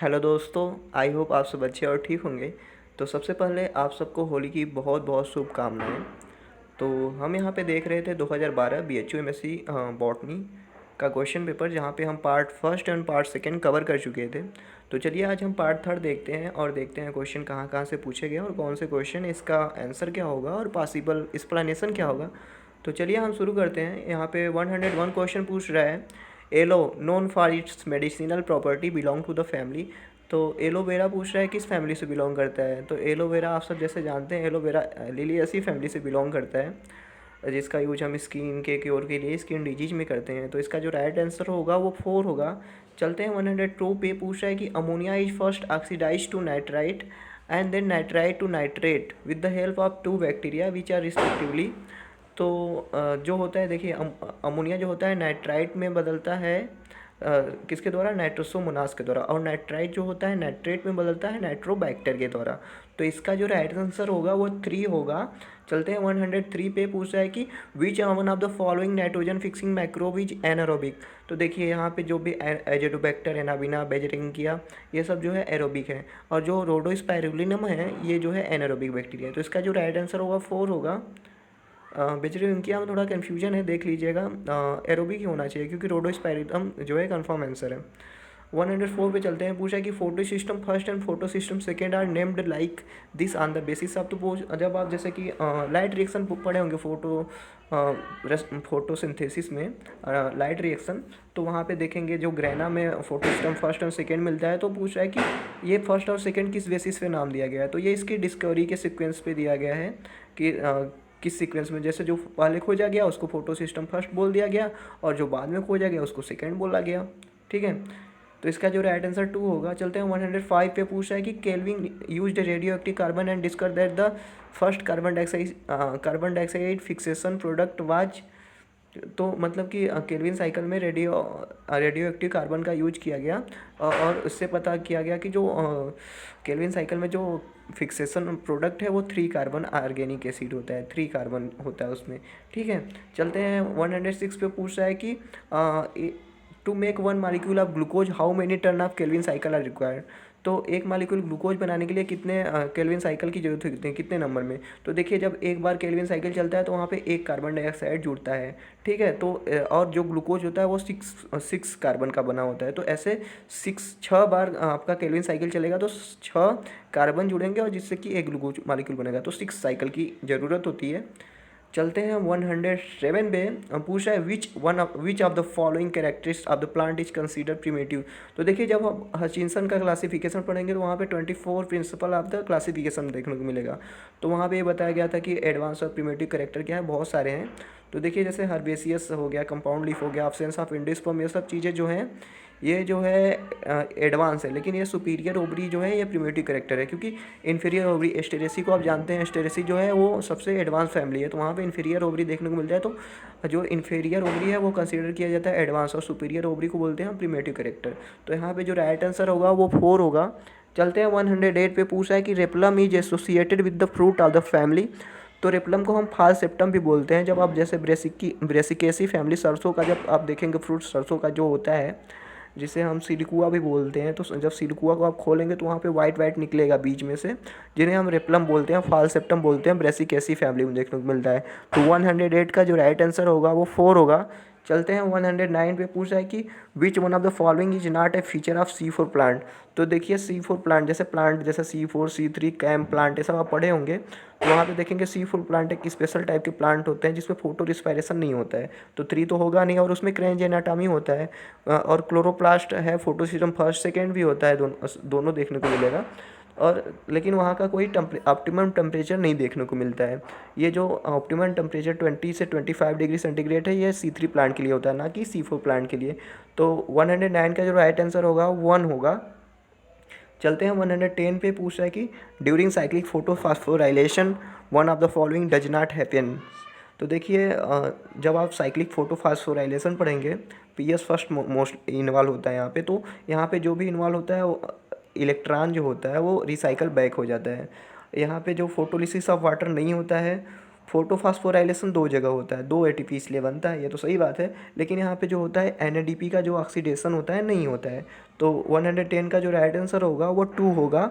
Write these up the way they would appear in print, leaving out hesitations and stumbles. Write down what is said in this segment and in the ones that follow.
Hello दोस्तों, I hope आप सब अच्छे और ठीक होंगे। तो सबसे पहले आप सबको होली की बहुत बहुत शुभकामनाएं। तो हम यहाँ पे देख रहे थे 2012 BHU MSc बॉटनी का क्वेश्चन पेपर, जहाँ पे हम part first and part second cover कर चुके थे। तो चलिए आज हम पार्ट थर्ड देखते हैं और देखते हैं क्वेश्चन कहाँ कहाँ से पूछे गए और कौन से क्वेश्चन, इसका आंसर क्या होगा और पॉसिबल एक्सप्लेनेशन क्या होगा। तो चलिए हम शुरू करते हैं। यहाँ पे 101 क्वेश्चन पूछ रहा है। Aloe known for its medicinal property belong to the family. तो एलोवेरा पूछ रहा है किस फैमिली से बिलोंग करता है। तो एलोवेरा आप सब जैसे जानते हैं, एलोवेरा लिलियसी फैमिली से बिलोंग करता है, जिसका यूज हम स्किन के क्योर के लिए स्किन डिजीज में करते हैं। तो इसका जो राइट आंसर होगा वो 4 होगा। चलते हैं 102 पे। पूछ रहा है कि ammonia is first oxidise to nitrite and then nitrite to nitrate with the help of 2 bacteria which are respectively. तो जो होता है, देखिए अमोनिया जो होता है नाइट्राइट में बदलता है किसके द्वारा, नाइट्रोसोमोनास के द्वारा। और नाइट्राइट जो होता है नाइट्रेट में बदलता है नाइट्रोबैक्टर के द्वारा। तो इसका जो राइट आंसर होगा वो 3 होगा। चलते हैं 103 पे। पूछ रहा है कि which one of the following nitrogen fixing microbe is anaerobic. तो देखिए यहाँ पे जो भी एजेटोबैक्टर, एनाबिना, बेजरिंकिया, ये सब जो है एरोबिक है, और जो रोडोस्पाइरुलिनम है ये जो है एनारोबिक बैक्टीरिया है। तो इसका जो राइट आंसर होगा 4 होगा। बेजरिंकिया में थोड़ा कन्फ्यूजन है, देख लीजिएगा। एरोबिक ही होना चाहिए क्योंकि रोडोस्पाइरिलम जो है कंफर्म आंसर है। 104 पे चलते हैं। पूछा है कि photosystem first and photosystem second are named like this on the basis of. तो जब आप जैसे कि लाइट रिएक्शन पढ़े होंगे फोटोसिंथेसिस में, लाइट रिएक्शन, तो वहाँ पे देखेंगे जो ग्रेना में फोटो सिस्टम फर्स्ट और सेकेंड मिलता है। तो पूछ रहा है कि ये फर्स्ट और सेकेंड किस बेसिस पे नाम दिया गया है। तो ये इसकी डिस्कवरी के सीक्वेंस पे दिया गया है कि किस सीक्वेंस में, जैसे जो पहले खोजा गया उसको फोटो सिस्टम फर्स्ट बोल दिया गया और जो बाद में खोजा गया उसको सेकेंड बोला गया। ठीक है, तो इसका जो राइट आंसर 2 होगा। चलते हैं 105 पे। पूछ रहा है कि kelvin used radio active carbon and discover that the first carbon dioxide fixation product was. तो मतलब कि केल्विन साइकिल में रेडियो एक्टिव कार्बन का यूज किया गया और उससे पता किया गया कि जो केल्विन साइकिल में जो फिक्सेशन प्रोडक्ट है वो 3 कार्बन ऑर्गेनिक एसिड होता है, 3 कार्बन होता है उसमें। ठीक है, चलते हैं 106 पे। पूछ रहा है कि to make 1 molecule of glucose how many turn of Calvin cycle are required. तो एक मॉलिक्यूल ग्लूकोज बनाने के लिए कितने केल्विन साइकिल की जरूरत होती है, कितने नंबर में। तो देखिए जब एक बार केल्विन साइकिल चलता है तो वहाँ पे 1 कार्बन डाइऑक्साइड जुड़ता है। ठीक है, तो और जो ग्लूकोज होता है वो 6 कार्बन का बना होता है। तो ऐसे 6 बार आपका केल्विन साइकिल चलेगा तो 6 कार्बन जुड़ेंगे और जिससे कि एक ग्लूकोज मॉलिक्यूल बनेगा। तो 6 साइकिल की ज़रूरत होती है। चलते हैं 107 पे। पूछा है विच of the following characteristics of the plant is consider primitive. तो देखिए जब हम हचिंसन का क्लासिफिकेशन पढ़ेंगे तो वहाँ पे 24 प्रिंसिपल ऑफ द क्लासिफिकेशन देखने को मिलेगा। तो वहाँ पे ये बताया गया था कि एडवांस और प्रिमिटिव कैरेक्टर क्या है, बहुत सारे हैं। तो देखिए जैसे हर्बेसियस हो गया, कंपाउंड लीफ हो गया, ऑब्सेंस ऑफ एंडोस्पर्म, ये सब चीज़ें जो हैं ये जो है एडवांस है। लेकिन ये सुपीरियर ओवरी जो है ये प्रिमिटिव करेक्टर है, क्योंकि इन्फीरियर ओवरी एस्टेरेसी को आप जानते हैं, एस्टेरेसी जो है वो सबसे एडवांस फैमिली है। तो वहाँ पे इन्फीरियर ओवरी देखने को मिलता है। तो जो इन्फीरियर ओवरी है वो कंसीडर किया जाता है एडवांस और सुपीरियर ओवरी को बोलते हैं प्रिमिटिव करेक्टर। तो यहाँ पे जो राइट आंसर होगा वो 4 होगा। चलते हैं 108 पे। पूछा है कि replum is associated with the fruit of the family. तो रेपलम को हम फाल सेप्टम भी बोलते हैं। जब आप जैसे ब्रेसिकेसी फैमिली, सरसों का जब आप देखेंगे फ्रूट सरसों का जो होता है, जिसे हम सिलिकुआ भी बोलते हैं, तो जब सिलिकुआ को आप खोलेंगे तो वहाँ पे वाइट वाइट निकलेगा बीच में से, जिन्हें हम रेपलम बोलते हैं, फाल सेप्टम बोलते हैं, ब्रेसिकेसी फैमिली में देखने को मिलता है। तो 108 का जो राइट आंसर होगा वो 4 होगा। चलते हैं 109 पे। पूछ रहा है कि which one of the following is not a feature of C4 plant. तो देखिए C4 प्लांट जैसे C4 C3 कैम प्लांट, ये सब आप पढ़े होंगे। तो वहाँ पे देखेंगे C4 प्लांट एक स्पेशल टाइप के प्लांट होते हैं जिसमें फोटो रिस्पायरेशन नहीं होता है। तो 3 तो होगा नहीं, और उसमें क्रेंज एनाटॉमी होता है और क्लोरोप्लास्ट है, फोटोसिस्टम फर्स्ट सेकेंड भी होता है, दोनों देखने को मिलेगा। और लेकिन वहाँ का कोई ऑप्टिमम टेम्परेचर नहीं देखने को मिलता है। ये जो ऑप्टिमम टेम्परेचर 20 से 25 डिग्री सेंटीग्रेड है, ये C3 प्लांट के लिए होता है, ना कि C4 प्लांट के लिए। तो 109 का जो राइट आंसर होगा 1 होगा। चलते हैं 110 पे। पूछ रहा है कि during cyclic photophosphorylation one of the following does not happen. तो देखिए जब आप साइक्लिक फोटोफॉस्फोराइलेशन पढ़ेंगे, PS फर्स्ट मोस्ट इन्वॉल्व होता है यहाँ पे। तो यहाँ पे जो भी इन्वॉल्व होता है वो इलेक्ट्रॉन जो होता है वो रिसाइकल बैक हो जाता है। यहाँ पे जो फोटोलिसिस ऑफ वाटर नहीं होता है फोटोफॉस्फोराइलेशन 2 जगह होता है, 2 एटीपी इसलिए बनता है, ये तो सही बात है। लेकिन यहाँ पे जो होता है एनएडीपी का जो ऑक्सीडेशन होता है नहीं होता है। तो 110 का जो राइट आंसर होगा वो 2 होगा।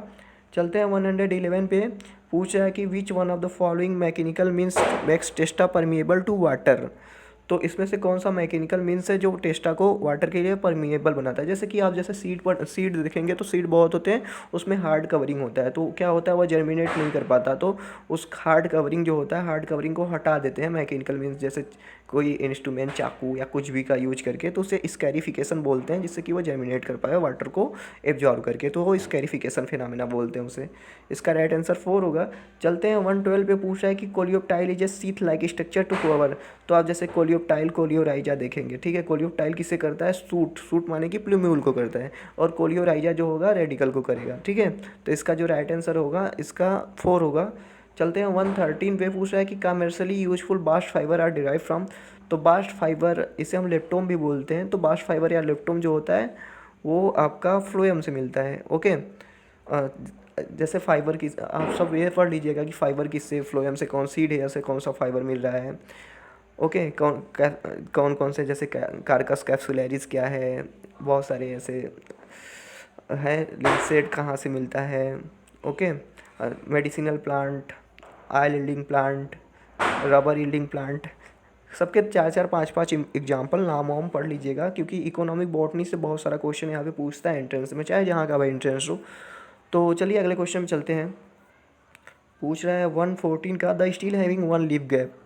चलते हैं 111 पे। पूछ रहा है कि which one of the following mechanical means makes testa permeable to water. तो इसमें से कौन सा मैकेनिकल मीन्स है जो टेस्टा को वाटर के लिए परमिएबल बनाता है। जैसे कि आप जैसे सीड देखेंगे तो सीड बहुत होते हैं, उसमें हार्ड कवरिंग होता है, तो क्या होता है वो जर्मिनेट नहीं कर पाता, तो उस हार्ड कवरिंग जो होता है हार्ड कवरिंग को हटा देते हैं मैकेनिकल मीन्स, जैसे कोई इंस्ट्रूमेंट चाकू या कुछ भी का यूज करके, तो उसे स्कैरिफिकेशन बोलते हैं, जिससे कि वो जर्मिनेट कर पाए वाटर को एब्जॉर्ब करके, तो वो स्कैरिफिकेशन फिनोमेना बोलते हैं उसे। इसका राइट आंसर 4 होगा। चलते हैं 112 पे। पूछ रहा है कि coleoptile is a sheath like structure to cover. तो आप जैसे कोलियोप्टाइल कोलियोराइजा देखेंगे, ठीक है। कोलियोप्टाइल किसे करता है, सूट माने कि प्लूम्यूल को करता है, और कोलियोराइजा जो होगा रेडिकल को करेगा, ठीक है। तो इसका जो राइट आंसर होगा इसका 4 होगा। चलते हैं 113 पे। पूछ रहा है कि commercially useful bast fibre are derive from. तो बास्ट फाइबर इसे हम लेप्टोम भी बोलते हैं, तो बास्ट फाइबर या लेप्टोम जो होता है वो आपका फ्लोएम से मिलता है, ओके। जैसे फाइबर की आप सब ये पढ़ लीजिएगा कि फाइबर किससे, फ्लोएम से, कौन सीड हेयर से कौन सा फाइबर मिल रहा है, ओके। कौन कौन से, जैसे कार्कस कैप्सुलैरिस क्या है, बहुत सारे ऐसे हैं। लिंसेट कहाँ से मिलता है, okay. Medicinal plant, oil yielding plant, rubber yielding plant, सबके 4-4 5-5 एग्जाम्पल नाम वाम पढ़ लीजिएगा, क्योंकि इकोनॉमिक बॉटनी से बहुत सारा क्वेश्चन यहाँ पे पूछता है एंट्रेंस में, चाहे जहाँ का भाई एंट्रेंस हो। तो चलिए अगले क्वेश्चन में चलते हैं। पूछ रहा है 114 का, the steel having one leaf gap.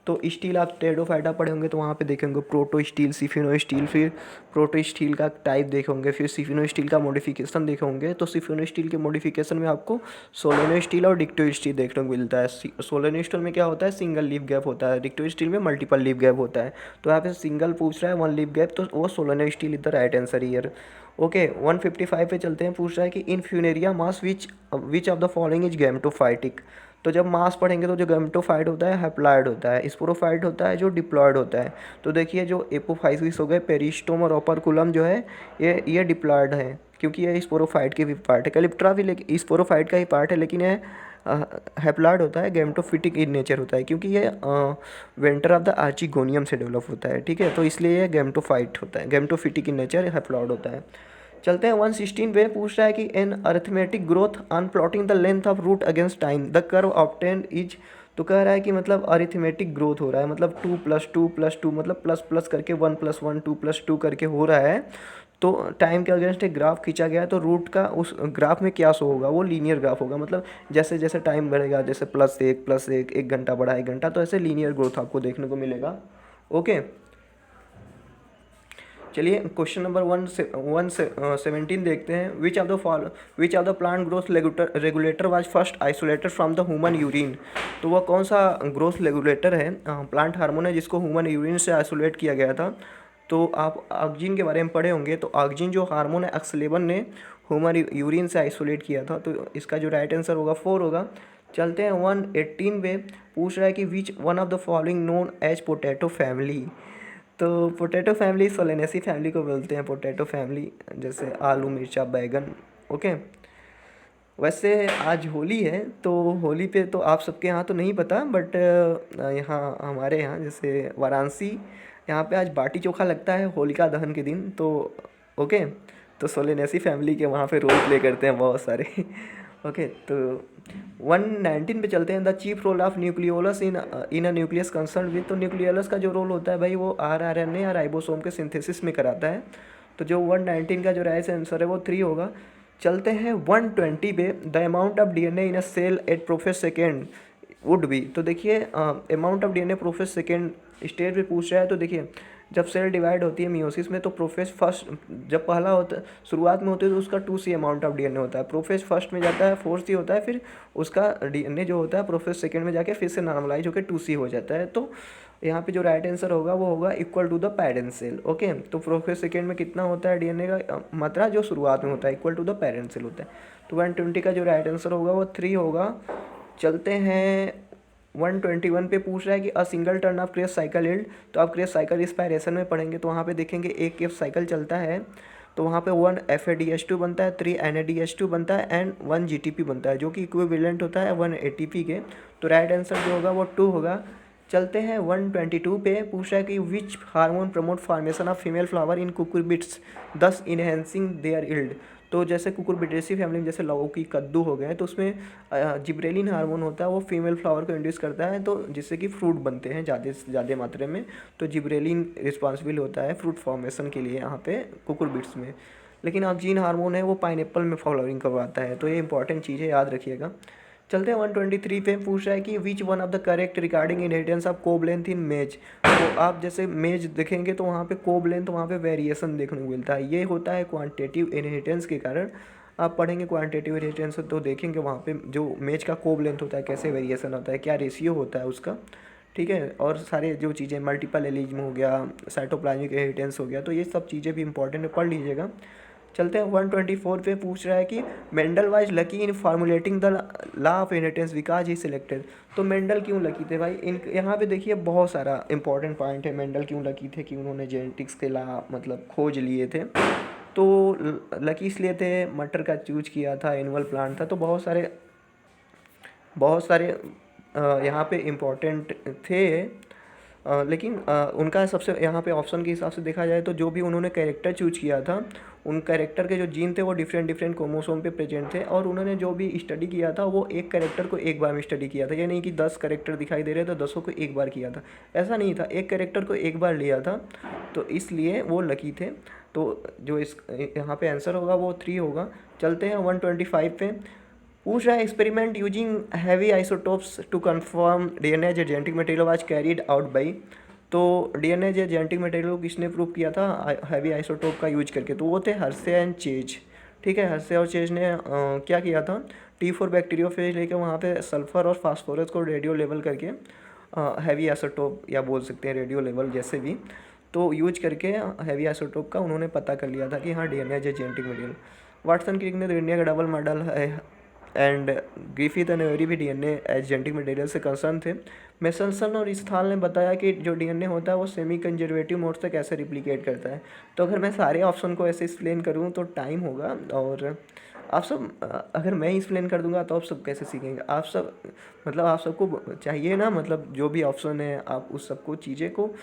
तो स्टील आप टेरिडोफाइटा पढ़े होंगे तो वहाँ पे देखेंगे प्रोटो स्टील, सिफिनो स्टील, फिर प्रोटो स्टील का टाइप देखे होंगे, फिर सिफिनो स्टील का मॉडिफिकेशन देखे होंगे। तो सिफिनो स्टील के मॉडिफिकेशन में आपको सोलेनो स्टील और डिक्टो स्टील देखने को मिलता है। सोलेनो स्टील में क्या होता है, सिंगल लीफ गैप होता है, डिक्टो स्टील में मल्टीपल लीफ गैप होता है। तो यहाँ पे सिंगल पूछ रहा है, वन लीफ गैप, तो वो solenostele is the right answer here, okay. 155 पे चलते हैं। पूछ रहा है कि in Funaria moss which of the following is gametophytic. तो जब मास पढ़ेंगे तो जो गैमेटोफाइट होता है हैप्लॉइड होता है, स्पोरोफाइट होता है जो डिप्लॉयड होता है। तो देखिए जो एपोफाइसिस हो गए, पेरिस्टोम और ओपर्कुलम जो है ये डिप्लॉयड है, क्योंकि ये स्पोरोफाइट के भी पार्ट है। कैलिप्ट्रा भी लेकिन स्पोरोफाइट का ही पार्ट है, लेकिन ये हैप्लॉइड होता है, गैमेटोफिटिक इन नेचर होता है, क्योंकि ये वेंटर ऑफ द आर्चिगोनियम से डेवलप होता है, ठीक है। तो इसलिए ये गैमेटोफाइट होता है, गैमेटोफिटिक इन नेचर, हैप्लॉइड होता है। चलते हैं 116 पे। पूछ रहा है कि an arithmetic growth on plotting the length of root against time the curve obtained is. तो कह रहा है कि मतलब अरिथमेटिक ग्रोथ हो रहा है, मतलब 2+2+2 मतलब प्लस प्लस करके 1+1 2+2 करके हो रहा है। तो टाइम के अगेंस्ट एक ग्राफ खींचा गया है, तो रूट का उस ग्राफ में क्या शो होगा, वो लीनियर ग्राफ होगा। मतलब जैसे जैसे टाइम बढ़ेगा, जैसे +1 एक घंटा बढ़ा 1 घंटा, तो ऐसे लीनियर ग्रोथ आपको देखने को मिलेगा, ओके। चलिए क्वेश्चन नंबर 117 देखते हैं। विच of the plant growth regulator was first isolated from the human urine. तो वह कौन सा ग्रोथ रेगुलेटर है, प्लांट हार्मोन है, जिसको ह्यूमन यूरिन से आइसोलेट किया गया था। तो आप ऑक्जिन के बारे में पढ़े होंगे, तो ऑक्जिन जो हार्मोन है अक्सलेबन ने ह्यूमन यूरिन से आइसोलेट किया था। तो इसका जो राइट आंसर होगा 4 होगा। चलते हैं 118 पे। पूछ रहा है कि which one of the following known as potato family. तो पोटैटो फैमिली सोलेनेसी फैमिली को बोलते हैं, पोटैटो फैमिली, जैसे आलू मिर्चा बैगन, ओके। वैसे आज होली है, तो होली पे तो आप सबके यहाँ तो नहीं पता, बट यहाँ हमारे यहाँ जैसे वाराणसी, यहाँ पे आज बाटी चोखा लगता है होलिका दहन के दिन, तो ओके। तो सोलेनेसी फैमिली के वहाँ पे रोल प्ले करते हैं बहुत सारे ओके। तो 119 पे चलते हैं। The chief role of nucleolus in a nucleus concern with. तो न्यूक्लियोलस का जो रोल होता है भाई, वो आरएनए या राइबोसोम के सिंथेसिस में कराता है। तो जो 119 का जो राइट आंसर है वो 3 होगा। चलते हैं 120 पे। The amount of DNA in a cell at prophase second would be. तो देखिए amount of DNA prophase second stage पे पूछ रहा है। तो देखिए जब सेल डिवाइड होती है मियोसिस में, तो प्रोफेस फर्स्ट जब पहला होता है, शुरुआत में होती है, तो उसका 2C अमाउंट ऑफ डीएनए होता है। प्रोफेस फर्स्ट में जाता है 4C होता है, फिर उसका डीएनए जो होता है प्रोफेस सेकेंड में जाके फिर से नॉर्मलाइज होकर 2C हो जाता है। तो यहाँ पे जो राइट आंसर होगा वो होगा equal to the parent cell, okay. तो प्रोफेस सेकेंड में कितना होता है डीएनए का मात्रा, जो शुरुआत में होता है, equal to the parent cell होता है। तो 120 का जो राइट आंसर होगा वो 3 होगा। चलते हैं 121 पे। पूछ रहा है कि a single turn of Krebs cycle yield. तो आप क्रेस साइकिल इंस्पायरेशन में पढ़ेंगे, तो वहाँ पे देखेंगे एक क्रेस साइकिल चलता है, तो वहाँ पे 1 FADH2 बनता है, 3 NADH2 बनता है एंड 1 GTP बनता है, जो कि इक्विवेलेंट होता है 1 ATP के। तो राइट आंसर जो होगा वो 2 होगा। चलते हैं 122 पे। पूछ रहा है कि which hormone promote formation of female flower in cucurbits दस इनहेंसिंग देयर यील्ड। तो जैसे कुकुरबिटेसी फैमिली में जैसे लौकी कद्दू हो गए, तो उसमें जिब्रेलिन हार्मोन होता है, वो फीमेल फ्लावर को इंड्यूस करता है, तो जिससे कि फ्रूट बनते हैं ज़्यादा से ज़्यादा मात्रा में। तो जिब्रेलिन रिस्पॉन्सिबल होता है फ्रूट फॉर्मेशन के लिए यहाँ पे कुकुरबिट्स में। लेकिन ऑक्जीन हार्मोन है वो पाइनएप्पल में फ्लावरिंग करवाता है। तो ये इंपॉर्टेंट चीज़ है, याद रखिएगा। चलते हैं 123 पे। पूछ रहा है कि which one of the correct regarding inheritance of cob length in maize. तो आप जैसे मेज देखेंगे तो वहाँ पे कोब लेंथ, वहाँ पे वेरिएशन देखने को मिलता है। ये होता है क्वांटिटेटिव इनहेरिटेंस के कारण। आप पढ़ेंगे क्वांटिटेटिव इनहेरिटेंस तो देखेंगे वहाँ पे जो मेज का कोब लेंथ होता है, कैसे वेरिएशन होता है, क्या रेशियो होता है उसका, ठीक है। और सारे जो चीज़ें मल्टीपल एलिज्म हो गया, साइटोप्लाज्मिक इनहेरिटेंस हो गया, तो ये सब चीज़ें भी इंपॉर्टेंट है, पढ़ लीजिएगा। चलते हैं 124 पे। पूछ रहा है कि Mendel was lucky in formulating the law of inheritance because he selected. तो मेंडल क्यों लकी थे भाई? इन यहाँ पे देखिए बहुत सारा इंपॉर्टेंट पॉइंट है। मेंडल क्यों लकी थे कि उन्होंने जेनेटिक्स के लॉ मतलब खोज लिए थे। तो लकी इसलिए थे, मटर का चूज किया था, एनुअल प्लांट था, तो बहुत सारे यहाँ पे इम्पोर्टेंट थे। लेकिन उनका सबसे यहाँ पे ऑप्शन के हिसाब से देखा जाए तो जो भी उन्होंने कैरेक्टर चूज किया था, उन कैरेक्टर के जो जीन थे वो डिफरेंट डिफरेंट क्रोमोसोम पे प्रेजेंट थे। और उन्होंने जो भी स्टडी किया था वो एक कैरेक्टर को एक बार में स्टडी किया था। ये नहीं कि 10 कैरेक्टर दिखाई दे रहे तो 10 को एक बार किया था, ऐसा नहीं था। एक कैरेक्टर को एक बार लिया था, तो इसलिए वो लकी थे। तो जो इस यहाँ पे आंसर होगा वो 3 होगा। चलते हैं 125 पे। पूछ रहा है experiment using heavy isotopes to confirm DNA जो genetic material was carried out by. तो डीएनए जो जेनेटिक मटेरियल को किसने प्रूव किया था हैवी आइसोटोप का यूज करके? तो वो थे हर्से एंड चेज, ठीक है। हर्से और चेज ने क्या किया था, T4 बैक्टीरियोफेज लेकर वहाँ पे सल्फर और फास्फोरस को रेडियो लेवल करके हैवी आइसोटोप या बोल सकते हैं रेडियो लेवल जैसे भी, तो यूज करके हैवी आइसोटोप का उन्होंने पता कर लिया था कि हाँ डीएनए जो जेनेटिक मटेरियल। वाटसन क्रिक ने इंडिया का डबल मॉडल है एंड ग्रिफिथ एंड एवरी भी डीएनए एज जेनेटिक मटेरियल से कंसर्न थे। मेसनसन और इस्थाल ने बताया कि जो डीएनए होता है वो सेमी कंजर्वेटिव मोड से कैसे रिप्लिकेट करता है। तो अगर मैं सारे ऑप्शन को ऐसे एक्सप्लेन करूँ तो टाइम होगा, और आप सब अगर मैं ही एक्सप्लेन कर दूंगा तो आप सब कैसे सीखेंगे? आप सब मतलब आप सबको चाहिए ना, मतलब जो भी ऑप्शन है आप उस सबको चीज़ें को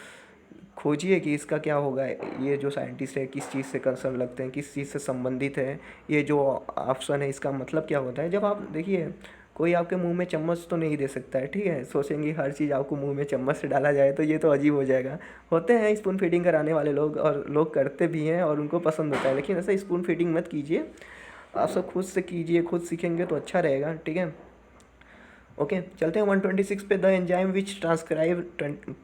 खोजिए कि इसका क्या होगा, ये जो साइंटिस्ट है किस चीज़ से कंसर्न लगते हैं, किस चीज़ से संबंधित है, ये जो ऑप्शन है इसका मतलब क्या होता है। जब आप देखिए कोई आपके मुंह में चम्मच तो नहीं दे सकता है, ठीक है। सोचेंगे हर चीज़ आपको मुंह में चम्मच से डाला जाए तो ये तो अजीब हो जाएगा। होते हैं स्पून फीडिंग कराने वाले लोग, और लोग करते भी हैं और उनको पसंद होता है, लेकिन ऐसा स्पून फीडिंग मत कीजिए। आप सब खुद से कीजिए, खुद सीखेंगे तो अच्छा रहेगा, ठीक है। ओके चलते हैं 126 पे। The enzyme which transcribe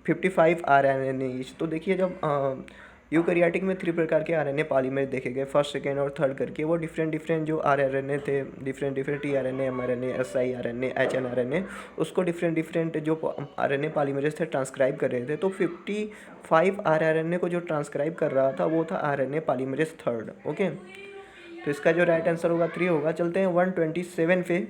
55 RNA each. तो देखिए जब यूकैरियोटिक में 3 प्रकार के RNA पॉलीमर देखे गए, फर्स्ट सेकेंड और थर्ड करके, वो डिफरेंट डिफरेंट जो RNA थे, different different tRNA, mRNA, siRNA, hnRNA, उसको डिफरेंट डिफरेंट जो RNA पॉलीमरेज थे ट्रांसक्राइब कर रहे थे। तो 55 RNA को जो ट्रांसक्राइब कर रहा था वो था RNA पॉलीमरेज थर्ड। ओके, तो इसका जो राइट आंसर होगा 3 होगा। चलते हैं 127 पे।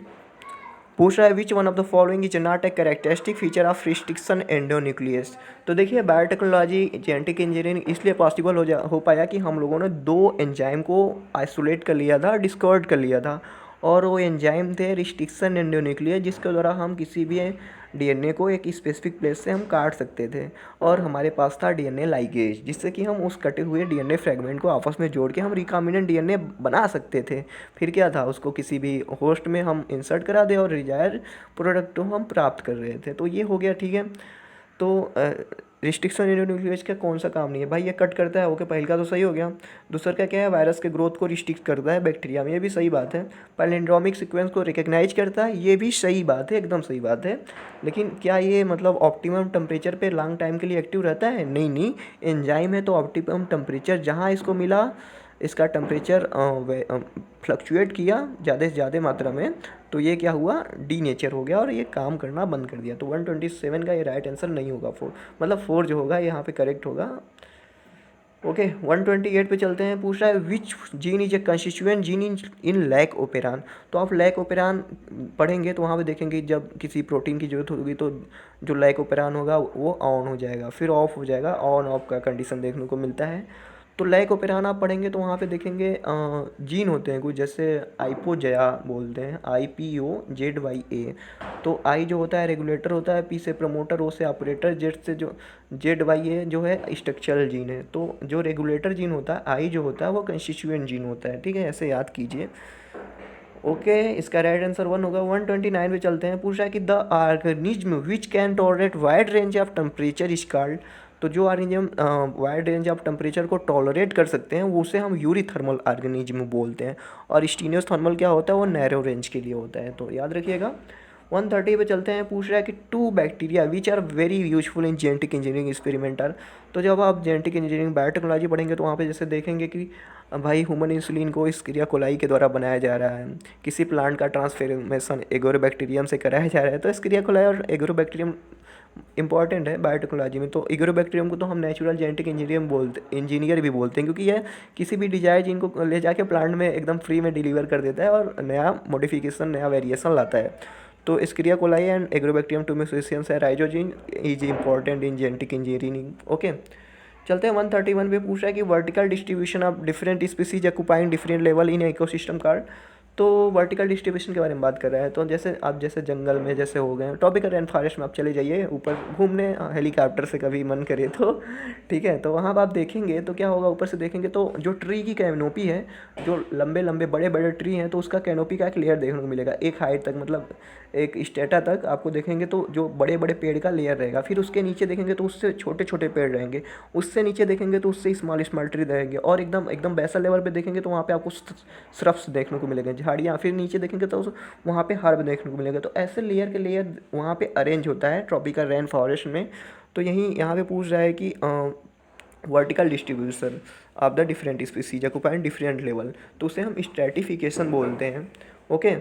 पूछ रहा है which one of the following is not a characteristic feature of restriction endonuclease. तो देखिए बायोटेक्नोलॉजी जेनेटिक इंजीनियरिंग इसलिए पॉसिबल हो पाया कि हम लोगों ने 2 एंजाइम को आइसोलेट कर लिया था, डिस्कवर्ड कर लिया था। और वो एंजाइम थे रिस्ट्रिक्शन एंडोन्यूक्लियस, जिसके द्वारा हम किसी भी डीएनए को एक स्पेसिफिक प्लेस से हम काट सकते थे। और हमारे पास था डीएनए लाइगेज, जिससे कि हम उस कटे हुए डीएनए फ्रेगमेंट को आपस में जोड़ के हम रिकॉम्बिनेंट डीएनए बना सकते थे। फिर क्या था, उसको किसी भी होस्ट में हम इंसर्ट करा दे और डिजायर प्रोडक्ट को हम प्राप्त कर रहे थे। तो ये हो गया, ठीक है। तो रिस्ट्रिक्शन एंडोन्यूक्लियस का कौन सा काम नहीं है भाई, ये कट करता है। ओके, पहले का तो सही हो गया। दूसरा का क्या है, वायरस के ग्रोथ को रिस्ट्रिक्ट करता है बैक्टीरिया में, ये भी सही बात है। पैलिंड्रोमिक सीक्वेंस को रिकग्नाइज करता है, ये भी सही बात है, एकदम सही बात है। लेकिन क्या ये मतलब ऑप्टिमम टेम्परेचर पे लॉन्ग टाइम के लिए एक्टिव रहता है? नहीं नहीं, एंजाइम है तो ऑप्टिमम टेम्परेचर जहाँ इसको मिला, इसका टेम्परेचर फ्लक्चुएट किया ज़्यादा से ज़्यादा मात्रा में, तो ये क्या हुआ, डी नेचर हो गया और ये काम करना बंद कर दिया। तो 127 का ये राइट आंसर नहीं होगा, 4 मतलब 4 जो होगा यहाँ पे करेक्ट होगा। ओके 128 पे चलते हैं। पूछ रहा है which gene is a constituent gene in lac operon. तो आप लैक ओपेरान पढ़ेंगे तो वहाँ पे देखेंगे जब किसी प्रोटीन की जरूरत होगी तो जो लैक ओपेरान होगा वो ऑन हो जाएगा, फिर ऑफ हो जाएगा, ऑन ऑफ का कंडीशन देखने को मिलता है। तो लाइकोपेराना आप पढ़ेंगे तो वहाँ पे देखेंगे जीन होते हैं कुछ, जैसे आइपोजया बोलते हैं, IPOZYA। तो आई जो होता है रेगुलेटर होता है, पी से प्रमोटर, ओ से ऑपरेटर, जेड से जो ZYA जो है स्ट्रक्चरल जीन है। तो जो रेगुलेटर जीन होता है, आई जो होता है वो कंस्टिट्यूएंट जीन होता है, ठीक है, ऐसे याद कीजिए। ओके, इसका राइट आंसर 1 होगा। 129 पे चलते हैं, पूछ रहा है कि the organism which can tolerate wide range of temperature is called. तो जो organism wide range of temperature को टॉलरेट कर सकते हैं वो उसे हम यूरीथर्मल ऑर्गेनिज्म बोलते हैं, और स्टीनियोथर्मल क्या होता है वो नैरो रेंज के लिए होता है, तो याद रखिएगा। 130 पे चलते हैं, पूछ रहा है कि 2 bacteria which are very useful in genetic engineering experimental. तो जब आप जेनेटिक इंजीनियरिंग बायोटेक्नोलॉजी पढ़ेंगे तो वहाँ पे जैसे देखेंगे कि भाई ह्यूमन इंसुलिन को स्क्रिया कोलाई के द्वारा बनाया जा रहा है, किसी प्लांट का ट्रांसफॉर्मेशन एगोरोबैक्टीरियम से कराया जा रहा है। तो स्क्रिया कोलाई और एगोरोबैक्टीरियम इंपॉर्टेंट है बायोटेक्नोलॉजी में। तो एगोरोबैक्टीरियम को तो हम नेचुरल जेनेटिक इंजीनियर भी बोलते हैं, क्योंकि यह किसी भी डिजायर जीन को ले जाके प्लांट में एकदम फ्री में डिलीवर कर देता है और नया मॉडिफिकेशन, नया वेरिएशन लाता है। तो Escherichia coli and Agrobacterium tumefaciens है rhizogenes is important in genetic engineering. Okay, चलते हैं 131 पे, पूछ रहा है कि vertical distribution of different species occupying different level in ecosystem called. तो वर्टिकल डिस्ट्रीब्यूशन के बारे में बात कर रहा है। तो जैसे आप जैसे जंगल में जैसे हो गए, ट्रॉपिकल रेन फॉरेस्ट में आप चले जाइए ऊपर घूमने हेलीकॉप्टर से, कभी मन करे तो, ठीक है। तो वहाँ पर आप देखेंगे तो क्या होगा, ऊपर से देखेंगे तो जो ट्री की कैनोपी है, जो लंबे लंबे बड़े बड़े ट्री हैं, तो उसका कैनोपी का एक लेयर देखने को मिलेगा, एक हाइट तक, मतलब एक स्टेटा तक आपको देखेंगे तो जो बड़े बड़े पेड़ का लेयर रहेगा। फिर उसके नीचे देखेंगे तो उससे छोटे छोटे पेड़ रहेंगे, उससे नीचे देखेंगे तो उससे स्मॉल स्मॉल ट्री रहेंगे, और एकदम एकदम बेसल लेवल पे देखेंगे तो वहाँ पे आपको स्रफ्स देखने को मिलेंगे, झाड़ियाँ। फिर नीचे देखेंगे तो वहाँ पे हर्ब देखने को मिलेगा। तो ऐसे लेयर के लेयर वहाँ पे अरेंज होता है ट्रॉपिकल रेन फॉरेस्ट में। तो यहीं यहाँ पे पूछ रहा है कि vertical distribution of the different species occupying different level, तो उसे हम स्ट्रेटिफिकेशन बोलते हैं। ओके,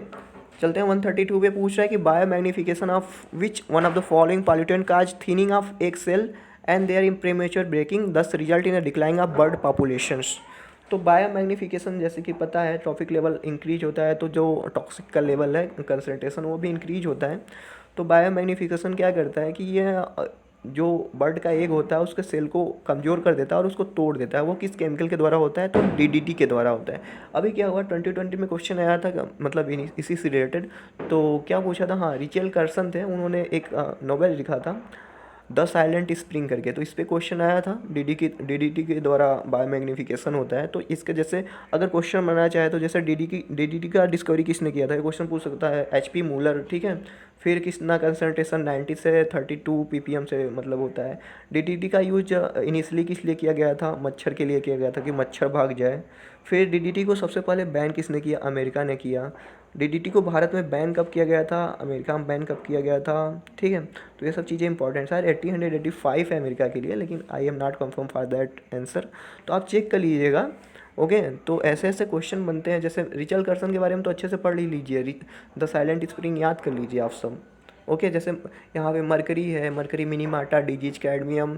चलते हैं 132 पे, पूछ रहा है कि biomagnification of which one of the following pollutant cause thinning of egg shell and their in premature breaking thus result in a decline of bird populations. तो बायो मैग्निफिकेशन जैसे कि पता है ट्रॉफिक लेवल इंक्रीज होता है तो जो toxic का लेवल है कंसंट्रेशन वो भी इंक्रीज होता है। तो बायो मैग्निफिकेशन क्या करता है कि ये जो बर्ड का एग होता है उसके सेल को कमज़ोर कर देता है और उसको तोड़ देता है। वो किस केमिकल के द्वारा होता है, तो DDT के द्वारा होता है। अभी क्या हुआ 2020 में क्वेश्चन आया था, मतलब इसी से रिलेटेड। तो क्या पूछा था, हाँ रिचेल कर्सन थे, उन्होंने एक नोवेल लिखा था द साइलेंट स्प्रिंग करके। तो इस पर क्वेश्चन आया था, DDT के द्वारा बायोमैग्निफिकेशन होता है। तो इसके जैसे अगर क्वेश्चन बनाना चाहे तो जैसे DDT का डिस्कवरी किसने किया था, ये क्वेश्चन पूछ सकता है। HP मूलर, ठीक है। फिर कितना कंसनट्रेशन 90 से 32 ppm से मतलब होता है। DDT का यूज इनिशियली किस लिए किया गया था, मच्छर के लिए किया गया था कि मच्छर भाग जाए। फिर DDT को सबसे पहले बैन किसने किया, अमेरिका ने किया। DDT को भारत में बैन कब किया गया था, अमेरिका में बैन कब किया गया था, ठीक है। तो ये सब चीज़ें इंपॉर्टेंट है। 1885 है अमेरिका के लिए, लेकिन I am not confirm for that answer, तो आप चेक कर लीजिएगा। ओके, तो ऐसे ऐसे क्वेश्चन बनते हैं। जैसे रिचल कर्सन के बारे में तो अच्छे से पढ़ ही लीजिए, द साइलेंट स्प्रिंग याद कर लीजिए आप सब। ओके, जैसे यहाँ पे मरकरी है, मरकरी मिनीमाटा, डिजीज कैडमियम,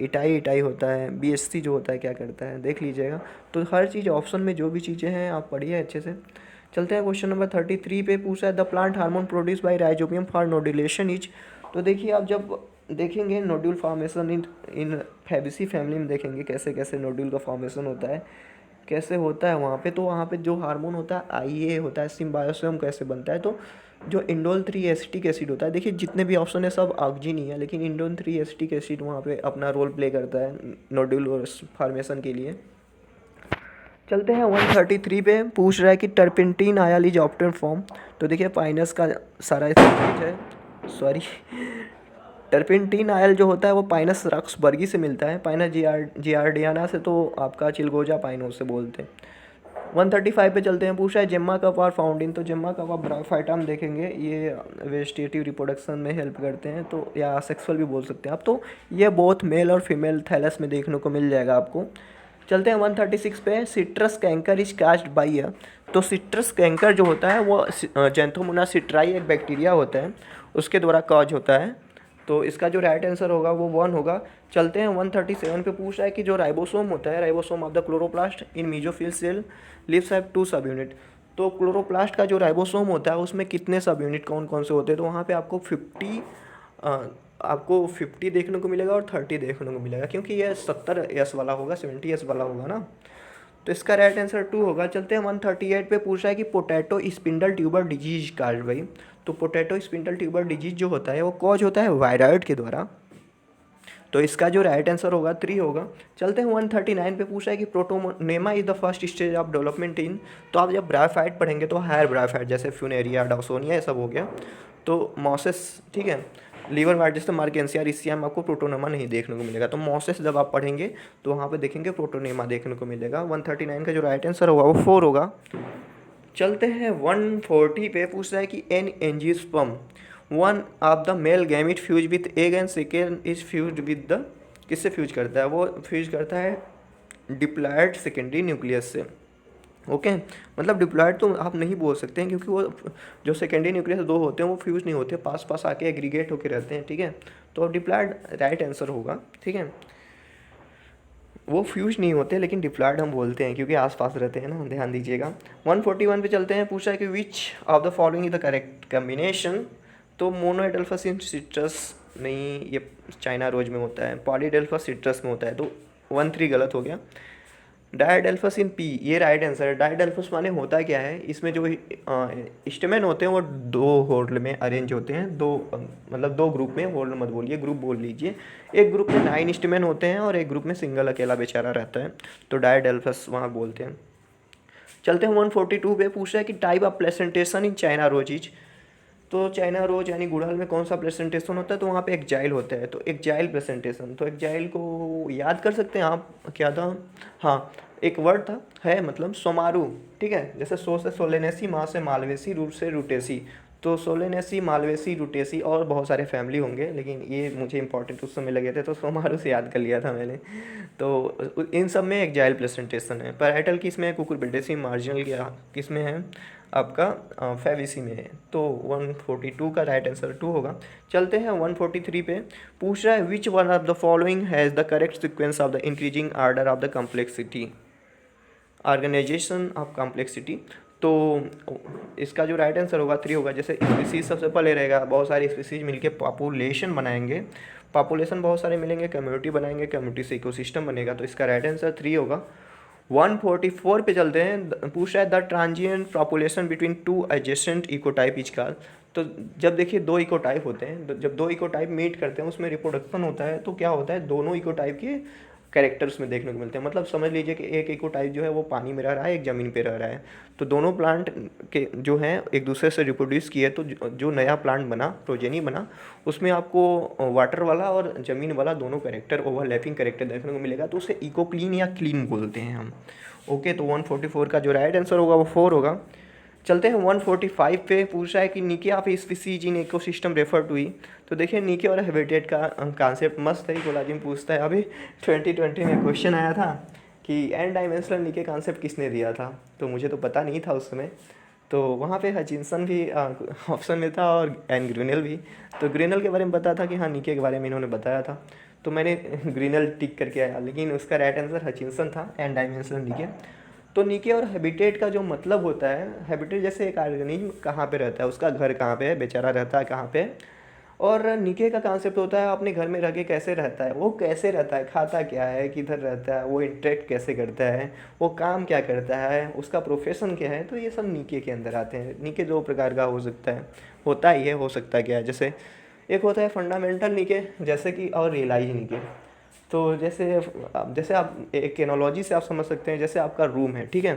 इटाई होता है, BSC जो होता है क्या करता है, देख लीजिएगा। तो हर चीज़ ऑप्शन में जो भी चीज़ें हैं आप पढ़िए अच्छे से। चलते हैं क्वेश्चन नंबर 33 पे, पूछा है the plant hormone produce by Rhizobium for nodulation is. तो देखिए आप जब देखेंगे nodule formation in Fabaceae family में देखेंगे कैसे कैसे नोड्यूल का फॉर्मेशन होता है, कैसे होता है वहाँ पे। तो वहाँ पे जो हार्मोन होता है IA होता है, सिम्बायोसियम कैसे बनता है। तो जो इंडोल 3 एसिटिक एसिड होता है, देखिए जितने भी ऑप्शन है सब ऑक्सीजन ही है, लेकिन इंडोल 3 एसिटिक एसिड वहाँ पे अपना रोल प्ले करता है नोड्यूल फॉर्मेशन के लिए। चलते हैं 133 पे, पूछ रहा है कि टर्पेंटीन आयल इज ऑप्टेन फॉर्म। तो देखिए पाइनस का सारा चीज है, सॉरी, टर्पेंटीन आयल जो होता है वो पाइनस रक्सबर्गी से मिलता है, पाइनस जियार्डियाना से तो आपका चिलगोजा पाइनो से बोलते हैं। 135 पे चलते हैं, पूछा है gemma cup are found in. तो जेम्मा कप आप ब्रायोफाइटा में देखेंगे, ये वेजिटेटिव रिप्रोडक्शन में हेल्प करते हैं, तो या सेक्सुअल भी बोल सकते हैं आप। तो ये बोथ मेल और फीमेल थैलस में देखने को मिल जाएगा आपको। चलते हैं 136 पे, citrus canker is caused by a. तो सिट्रस कैंकर जो होता है वो जैंथोमोनास सिट्राई एक बैक्टीरिया होता है, उसके द्वारा कॉज होता है। तो इसका जो राइट आंसर होगा वो 1 होगा। चलते हैं 137 पे, पूछ रहा है कि जो राइबोसोम होता है, ribosome of the chloroplast in mesophyll cell leaves have 2 सब यूनिट। तो क्लोरोप्लास्ट का जो राइबोसोम होता है उसमें कितने सब यूनिट कौन कौन से होते हैं, तो वहाँ पे आपको 50 आपको 50 देखने को मिलेगा और 30 देखने को मिलेगा, क्योंकि ये 70S वाला होगा, 70S वाला होगा ना। तो इसका राइट आंसर 2 होगा। चलते हैं 138 पे, पूछ रहा है कि पोटैटो स्पिंडल ट्यूबर डिजीज का भाई। तो पोटैटो स्पिंडल ट्यूबर डिजीज जो होता है वो कॉज होता है वायरॉइड के द्वारा। तो इसका जो राइट आंसर होगा 3 होगा। चलते हैं 139 पे, पूछ रहा है कि protonema is the first stage of development in. तो आप जब ब्रायोफाइट पढ़ेंगे तो हायर ब्रायोफाइट जैसे फ्यूनेरिया, डॉक्सोनिया, ये सब हो गया। तो मॉसेस, ठीक है, लीवर वाइट जैसे मार्केंसिया, रिसिया में आपको प्रोटोनेमा नहीं देखने को मिलेगा। तो मॉसेस जब आप पढ़ेंगे तो वहाँ पे देखेंगे प्रोटोनेमा देखने को मिलेगा। 139 का जो राइट आंसर होगा वो 4 होगा। चलते हैं 140 पे, पूछ रहा है कि an angiosperm one of the male gamete fuse with egg and second is fuse with the, किससे फ्यूज करता है? वो फ्यूज करता है डिप्लॉयड सेकेंडरी न्यूक्लियस से। ओके, मतलब डिप्लॉयड तो आप नहीं बोल सकते हैं, क्योंकि वो जो सेकेंडरी न्यूक्लियस दो होते हैं वो फ्यूज नहीं होते, पास पास आके एग्रीगेट होके रहते हैं, ठीक है। तो डिप्लॉयड राइट आंसर होगा, ठीक है। वो फ्यूज नहीं होते लेकिन डिप्लॉयड हम बोलते हैं क्योंकि आसपास रहते हैं ना, ध्यान दीजिएगा। 141 पे चलते हैं, पूछा है कि विच of the following is the correct combination. तो मोनोएडल्फस इन सिट्रस नहीं, ये चाइना रोज में होता है। पॉलीडेल्फस सिट्रस में होता है, तो 1-3 गलत हो गया। डायडेल्फस इन पी, ये राइट आंसर है। डायडेल्फस माने होता क्या है, इसमें जो स्टेमेन होते हैं वो 2 होल्ड में अरेंज होते हैं, मतलब 2 ग्रुप में, होल्ड मत बोलिए, ग्रुप बोल लीजिए। एक ग्रुप में 9 स्टेमेन होते हैं और एक ग्रुप में सिंगल अकेला बेचारा रहता है, तो डायडेल्फस वहाँ बोलते हैं। चलते हैं 142 पे, पूछ रहा है कि type of placentation in China roses. तो चाइना रोज यानी गुड़हल में कौन सा प्रेजेंटेशन होता है? तो वहाँ पे एक जाइल होता है, तो एक जाइल प्रेजेंटेशन। तो एक जाइल को याद कर सकते हैं आप, क्या था? हाँ, एक वर्ड था, है मतलब सोमारू, ठीक है। जैसे सो से सोलेनेसी, माँ से मालवेसी, रूट से रूटेसी। तो सोलेनेसी, मालवेसी, रूटेसी और बहुत सारे फैमिली होंगे, लेकिन ये मुझे इंपॉर्टेंट उस समय लगे थे तो सोमारू से याद कर लिया था मैंने। तो इन सब में एक जाइल प्रेजेंटेशन है। पैराइटल किस में है? कुकुरबिटेसी। मार्जिनल किस में है? आपका फेविसी में है। तो 142 का राइट आंसर 2 होगा। चलते हैं 143 पे, पूछ रहा है which one of the following has the correct sequence of the increasing order of the complexity, organisation of complexity. तो इसका जो राइट आंसर होगा 3 होगा। जैसे स्पीसीज सबसे पहले रहेगा, बहुत सारी स्पीसीज मिलके पॉपुलेशन बनाएंगे, पॉपुलेशन बहुत सारे मिलेंगे, कम्युनिटी बनाएंगे, कम्युनिटी से इकोसिस्टम बनेगा। तो इसका राइट आंसर 3 होगा। 144 पे चलते हैं, पूछ रहा है the transient population between 2 adjacent ecotype etch car. तो जब देखिए 2 इकोटाइप होते हैं, जब 2 इकोटाइप मीट करते हैं उसमें रिप्रोडक्शन होता है, तो क्या होता है, दोनों इकोटाइप के कैरेक्टर्स में देखने को मिलते हैं। मतलब समझ लीजिए कि एक इकोटाइप जो है वो पानी में रह रहा है, एक ज़मीन पे रह रहा है। तो दोनों प्लांट के जो हैं एक दूसरे से रिप्रोड्यूस किए, तो जो नया प्लांट बना, प्रोजेनी बना, उसमें आपको वाटर वाला और ज़मीन वाला दोनों कैरेक्टर, ओवरलैपिंग कैरेक्टर देखने को मिलेगा। तो उसे इकोक्लीन या क्लीन बोलते हैं हम। ओके, तो 144 का जो राइट आंसर होगा वो 4 होगा। चलते हैं 145 पे, पूछ रहा है कि niche of species in ecosystem refer to he. तो देखिए निके और हैबिटेट का कॉन्सेप्ट मस्त है, कोलाजिन पूछता है। अभी 2020 में क्वेश्चन आया था कि एन डायमेंशनल निके कॉन्सेप्ट किसने दिया था, तो मुझे तो पता नहीं था उस समय। तो वहाँ पे हचिंसन भी ऑप्शन में था और एन ग्रिनेल भी। तो ग्रिनेल के बारे में पता था कि हाँ निके के बारे में इन्होंने बताया था, तो मैंने ग्रिनेल टिक करके आया, लेकिन उसका राइट आंसर हचिंसन था, एन डायमेंशनल निके। तो निके और हैबिटेट का जो मतलब होता है, हैबिटेट जैसे एक ऑर्गेनिज्म कहाँ पे रहता है, उसका घर कहाँ पे है, बेचारा रहता है कहाँ पे। और निके का कॉन्सेप्ट होता है अपने घर में रह के कैसे रहता है, वो कैसे रहता है, खाता क्या है, किधर रहता है, वो इंटरेक्ट कैसे करता है, वो काम क्या करता है, उसका प्रोफेशन क्या है। तो ये सब निके के अंदर आते हैं। निके 2 प्रकार का हो सकता है, होता ही है, हो सकता क्या है। जैसे एक होता है फंडामेंटल निके, जैसे कि, और रियलाइज निके। तो जैसे आप एक एनालॉजी से आप समझ सकते हैं, जैसे आपका रूम है, ठीक है,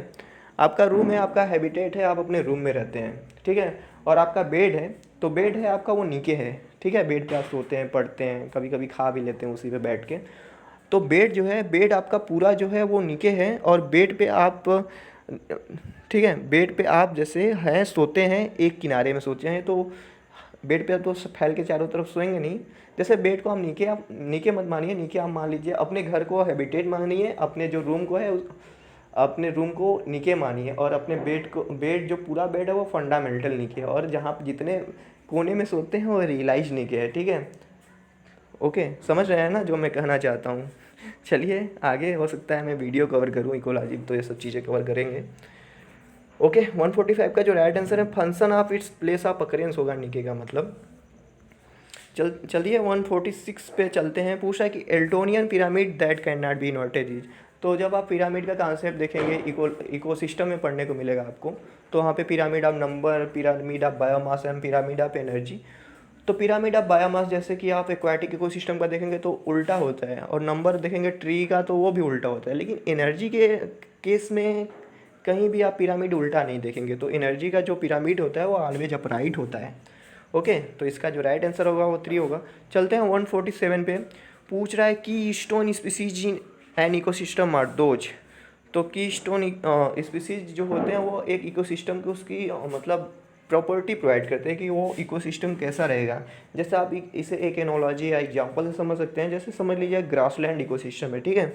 आपका रूम है, आपका हैबिटेट है, आप अपने रूम में रहते हैं, ठीक है। और आपका बेड है, तो बेड है आपका, वो नीचे है, ठीक है। बेड पे आप सोते हैं, पढ़ते हैं, कभी कभी खा भी लेते हैं उसी पे बैठ के। तो बेड जो है, बेड आपका पूरा जो है वो नीचे है, और बेड पे आप, ठीक है, बेड पे आप जैसे हैं सोते हैं, एक किनारे में सोते हैं, तो बेड पे तो फैल के चारों तरफ सोएंगे नहीं। जैसे बेड को आप नीचे मत मानिए, नीचे आप मान लीजिए, अपने घर को हैबिटेट मानिए, अपने जो रूम को है अपने रूम को नीचे मानिए, और अपने बेड जो पूरा बेड है वो फंडामेंटल नीचे है, और जहाँ जितने कोने में सोते हैं वो रियलाइज नीचे है, ठीक है। ओके, समझ रहे हैं ना जो मैं कहना चाहता हूँ। चलिए आगे, हो सकता है मैं वीडियो कवर करूँ इकोलॉजी, तो ये सब चीज़ें कवर करेंगे। ओके, 145 का जो राइट आंसर है function of its place of occurrence होगा निके का मतलब। चलिए 146 पे चलते हैं। पूछा है कि Eltonian pyramid that can not be inverted. तो जब आप पिरामिड का कॉन्सेप्ट देखेंगे इकोसिस्टम में पढ़ने को मिलेगा आपको, तो वहाँ पे pyramid of number, pyramid of biomass and pyramid of energy. तो पिरामिड ऑफ बायोमास जैसे कि आप एक्वाटिक इकोसिस्टम का देखेंगे तो उल्टा होता है, और नंबर देखेंगे ट्री का तो वो भी उल्टा होता है। लेकिन एनर्जी के केस में कहीं भी आप पिरामिड उल्टा नहीं देखेंगे। तो एनर्जी का जो पिरामिड होता है वो ऑलवेज अपराइट होता है। ओके, तो इसका जो राइट आंसर होगा वो 3 होगा। चलते हैं 147 पे। पूछ रहा है keystone species in an ecosystem are those. तो की स्टोन स्पीसीज जो होते हैं वो एक इकोसिस्टम को उसकी मतलब प्रॉपर्टी प्रोवाइड करते हैं कि वो इकोसिस्टम कैसा रहेगा। जैसे आप इसे एक एनोलॉजी या एग्जांपल से समझ सकते हैं। जैसे समझ लीजिए ग्रासलैंड इकोसिस्टम है, ठीक है।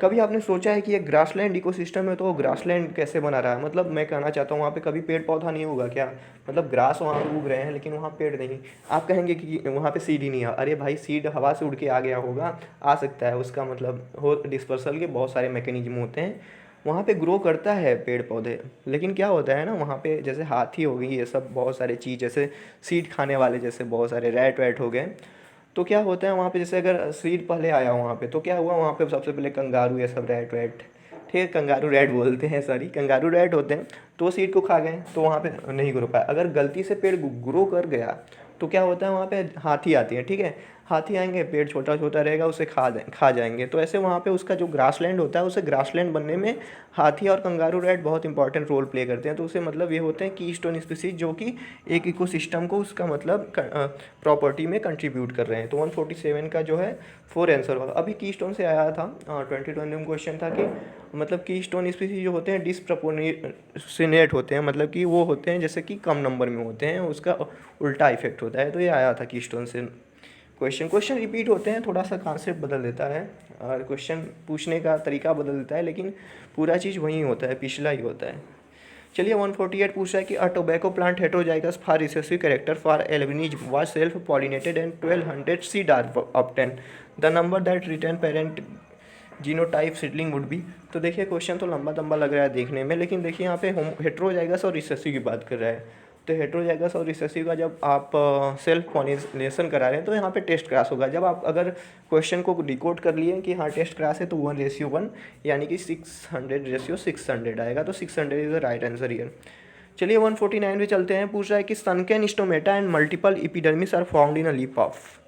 कभी आपने सोचा है कि ये ग्रासलैंड इकोसिस्टम है तो वो ग्रासलैंड कैसे बना रहा है? मतलब मैं कहना चाहता हूँ वहाँ पे कभी पेड़ पौधा नहीं होगा क्या? मतलब ग्रास वहाँ पे उग रहे हैं लेकिन वहाँ पेड़ नहीं। आप कहेंगे कि वहाँ पे सीड ही नहीं है। अरे भाई, सीड हवा से उड़ के आ गया होगा, आ सकता है। उसका मतलब हो डिस्पर्सल के बहुत सारे मैकेनिज्म होते हैं, वहाँ पे ग्रो करता है पेड़ पौधे। लेकिन क्या होता है ना, वहाँ पे जैसे हाथी हो गई, ये सब बहुत सारे चीज़ जैसे सीड खाने वाले, जैसे बहुत सारे रैट वैट हो गए। तो क्या होता है वहाँ पे, जैसे अगर सीड पहले आया वहाँ पे तो क्या हुआ, वहाँ पे सबसे पहले कंगारू ये सब रैट वैट, ठीक है, कंगारू रैट बोलते हैं, सॉरी कंगारू रैट होते हैं, तो सीड को खा गए तो वहाँ पे नहीं ग्रो पाया। अगर गलती से पेड़ ग्रो कर गया तो क्या होता है, वहाँ पे हाथी आती है, ठीक है। हाथी आएंगे, पेड़ छोटा छोटा रहेगा, उसे खा जाएंगे। तो ऐसे वहाँ पे उसका जो ग्रासलैंड होता है, उसे ग्रासलैंड बनने में हाथी और कंगारू रैट बहुत इंपॉर्टेंट रोल प्ले करते हैं। तो उसे मतलब ये होते हैं कीस्टोन स्पीसीज, जो कि एक इकोसिस्टम को उसका मतलब प्रॉपर्टी में कंट्रीब्यूट कर रहे हैं। तो 147 का जो है 4 आंसर होगा। अभी कीस्टोन से आया था 2020 में क्वेश्चन था कि मतलब कीस्टोन स्पीसीज जो होते हैं डिस्प्रपोर्शनेट होते हैं, मतलब कि वो होते हैं जैसे कि कम नंबर में होते हैं, उसका उल्टा इफेक्ट होता है। तो ये आया था कीस्टोन से क्वेश्चन रिपीट होते हैं, थोड़ा सा कॉन्सेप्ट बदल देता है और क्वेश्चन पूछने का तरीका बदल देता है, लेकिन पूरा चीज़ वही होता है, पिछला ही होता है। चलिए 148 पूछ रहा है कि a tobacco plant heterozygous for recessive character for albinism was self pollinated and 1200 seed are obtain the number that return parent genotype seedling would be. तो देखिए क्वेश्चन तो लंबा लंबा लग रहा है देखने में, लेकिन देखिए यहाँ पे हेटेरोजाइगस और रिसेसिव की बात कर रहा है। तो हेटेरोजाइगस और रिसेसिव का जब आप सेल्फ पॉलिनेशन करा रहे हैं तो यहाँ पे टेस्ट क्रॉस होगा। जब आप अगर क्वेश्चन को डिकोड कर लिए कि हाँ टेस्ट क्रॉस है तो 1:1 यानी कि 600:600 आएगा। तो 600 is the right answer here. चलिए 149 पे चलते हैं। पूछ रहा है कि sunken stomata and multiple epidermis are found in a leaf of.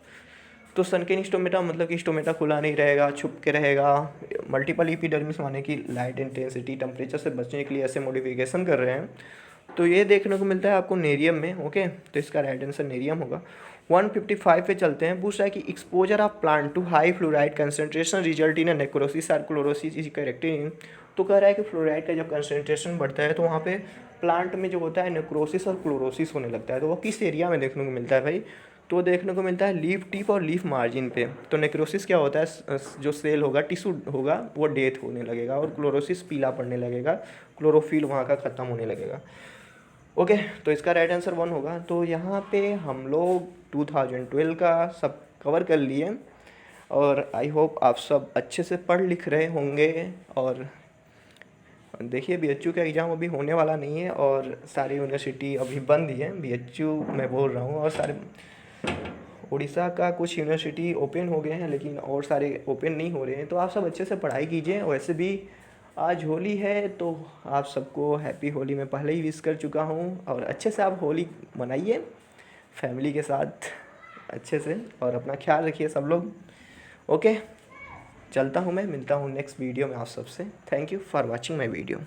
तो सनकेन स्टोमेटा मतलब कि स्टोमेटा खुला नहीं रहेगा, छुप के रहेगा। मल्टीपल एपिडर्मिस माने कि लाइट इंटेंसिटी टेम्परेचर से बचने के लिए ऐसे मॉडिफिकेशन कर रहे हैं। तो ये देखने को मिलता है आपको नेरियम में। ओके, तो इसका राइट आंसर नेरियम होगा। 155 पे चलते हैं। पूछ रहा है कि exposure of plant to high fluoride concentration result in necrosis और क्लोरोसिस इज करेक्ट इन। तो कह रहा है कि फ्लोराइड का जब कंसंट्रेशन बढ़ता है तो वहाँ पे प्लांट में जो होता है नेक्रोसिस और क्लोरोसिस होने लगता है। तो वो किस एरिया में देखने को मिलता है भाई? तो देखने को मिलता है लीफ टिप और लीफ मार्जिन पे। तो नेक्रोसिस क्या होता है, जो सेल होगा, टिश्यू होगा, वो डेथ होने लगेगा, और क्लोरोसिस पीला पड़ने लगेगा, क्लोरोफिल वहाँ का ख़त्म होने लगेगा। ओके, तो इसका राइट आंसर 1 होगा। तो यहाँ पे हम लोग 2012 का सब कवर कर लिए, और आई होप आप सब अच्छे से पढ़ लिख रहे होंगे। और देखिए BHU का एग्ज़ाम अभी होने वाला नहीं है, और सारी यूनिवर्सिटी अभी बंद ही है। BHU मैं बोल रहा हूँ, और सारे उड़ीसा का कुछ यूनिवर्सिटी ओपन हो गए हैं लेकिन और सारे ओपन नहीं हो रहे हैं। तो आप सब अच्छे से पढ़ाई कीजिए। वैसे भी आज होली है तो आप सबको हैप्पी होली मैं पहले ही विश कर चुका हूँ, और अच्छे से आप होली मनाइए फैमिली के साथ अच्छे से, और अपना ख्याल रखिए सब लोग। ओके, चलता हूँ मैं, मिलता हूँ नेक्स्ट वीडियो में आप सबसे। Thank you for watching my video.